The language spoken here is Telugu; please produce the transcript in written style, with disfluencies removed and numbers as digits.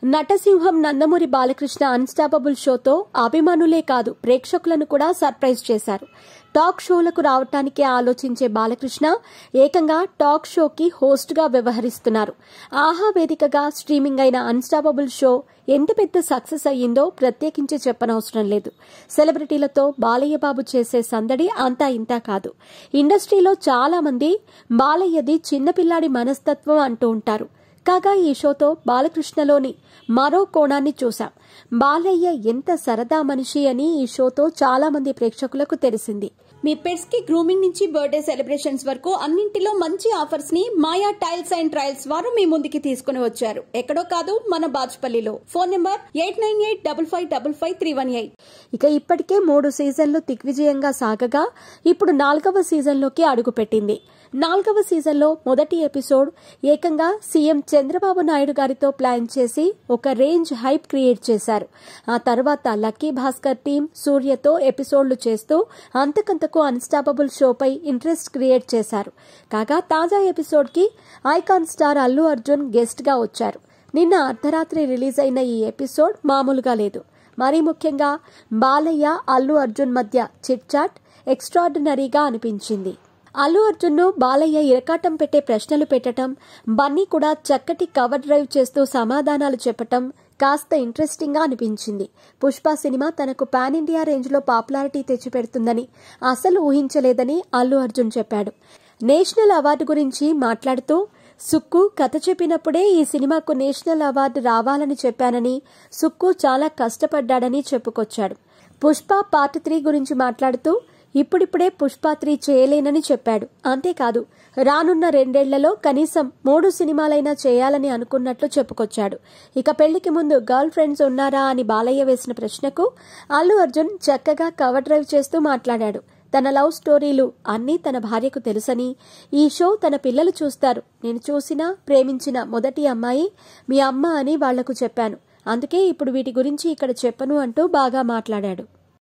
నటసింహం నందమూరి బాలకృష్ణ అన్స్టాపబుల్ షోతో అభిమానులే కాదు ప్రేక్షకులను కూడా సర్ప్రైజ్ చేశారు. టాక్ షోలకు రావటానికి ఆలోచించే బాలకృష్ణ ఏకంగా టాక్ షోకి హోస్ట్ గా వ్యవహరిస్తున్నారు. ఆహా వేదికగా స్ట్రీమింగ్ అయిన అన్స్టాపబుల్ షో ఎంత పెద్ద సక్సెస్ అయ్యిందో ప్రత్యేకించి చెప్పనవసరం లేదు. సెలబ్రిటీలతో బాలయ్య బాబు చేసే సందడి అంతా ఇంతా కాదు. ఇండస్ట్రీలో చాలా మంది బాలయ్యది చిన్నపిల్లాడి మనస్తత్వం అంటూ ఉంటారు. కాగా ఈ షోతో బాలకృష్ణలోని మరో కోణాన్ని చూశాం. బాలయ్య ఎంత సరదా మనిషి అని ఈ షోతో చాలా మంది ప్రేక్షకులకు తెలిసింది. మీ పెట్స్ కి గ్రూమింగ్ నుంచి బర్త్డే సెలబ్రేషన్స్ వరకు అన్నింటిలో మంచి ఆఫర్స్ ని మాయా టైల్స్ అండ్ ట్రయల్స్ వారు మీ ముందుకి తీసుకుని వచ్చారు. ఎక్కడో కాదు, మన బాజ్పల్లిలో. Phone number 8985555318. ఇక ఇప్పటికే 3 సీజన్లు దిగ్విజయంగా సాగగా ఇప్పుడు 4వ సీజన్లోకి అడుగుపెట్టింది. 4వ సీజన్లో మొదటి ఎపిసోడ్ ఏకంగా సీఎం చంద్రబాబు నాయుడు గారితో ప్లాన్ చేసి ఒక రేంజ్ హైప్ క్రియేట్ చేశారు. ఆ తర్వాత లక్కీ భాస్కర్ టీం సూర్యతో ఎపిసోడ్లు చేస్తూ అంతకంతకు అన్స్టాపబుల్ షోపై ఇంట్రెస్ట్ క్రియేట్ చేశారు. కాగా తాజా ఎపిసోడ్ కి icon star Allu Arjun guest గా వచ్చారు. నిన్న అర్ధరాత్రి రిలీజ్ అయిన ఈ ఎపిసోడ్ మామూలుగా లేదు. మరీ ముఖ్యంగా బాలయ్య అల్లు అర్జున్ మధ్య చిట్ చాట్ ఎక్స్ట్రాడినరీగా అనిపించింది. అల్లు అర్జున్ ను బాలయ్య ఇరకాటం పెట్టే ప్రశ్నలు పెట్టడం, బన్నీ కూడా చక్కటి కవర్ డ్రైవ్ చేస్తూ సమాధానాలు చెప్పటం కాస్త ఇంట్రెస్టింగ్ గా అనిపించింది. పుష్ప సినిమా తనకు పాన్ ఇండియా రేంజ్ లో పాపులారిటీ తెచ్చిపెడుతుందని అసలు ఊహించలేదని అల్లు అర్జున్ చెప్పాడు. నేషనల్ అవార్డు గురించి మాట్లాడుతూ సుక్కు కథ చెప్పినప్పుడే ఈ సినిమాకు నేషనల్ అవార్డు రావాలని చెప్పానని, సుక్కు చాలా కష్టపడ్డాడని చెప్పుకొచ్చాడు. పుష్ప పార్ట్ 3 గురించి మాట్లాడుతూ ఇప్పుడిప్పుడే పుష్ప 3 చేయలేనని చెప్పాడు. అంతేకాదు, రానున్న 2 ఏళ్లలో కనీసం 3 సినిమాలైనా చేయాలని అనుకున్నట్లు చెప్పుకొచ్చాడు. ఇక పెళ్లికి ముందు గర్ల్ ఫ్రెండ్స్ ఉన్నారా అని బాలయ్య వేసిన ప్రశ్నకు అల్లు అర్జున్ చక్కగా కవర్ డ్రైవ్ చేస్తూ మాట్లాడాడు. తన లవ్ స్టోరీలు అన్నీ తన భార్యకు తెలుసని, ఈ షో తన పిల్లలు చూస్తారు. నేను చూసిన, ప్రేమించిన మొదటి అమ్మాయి మీ అమ్మ అని వాళ్లకు చెప్పాను. అందుకే ఇప్పుడు వీటి గురించి ఇక్కడ చెప్పను అంటూ బాగా మాట్లాడాడు.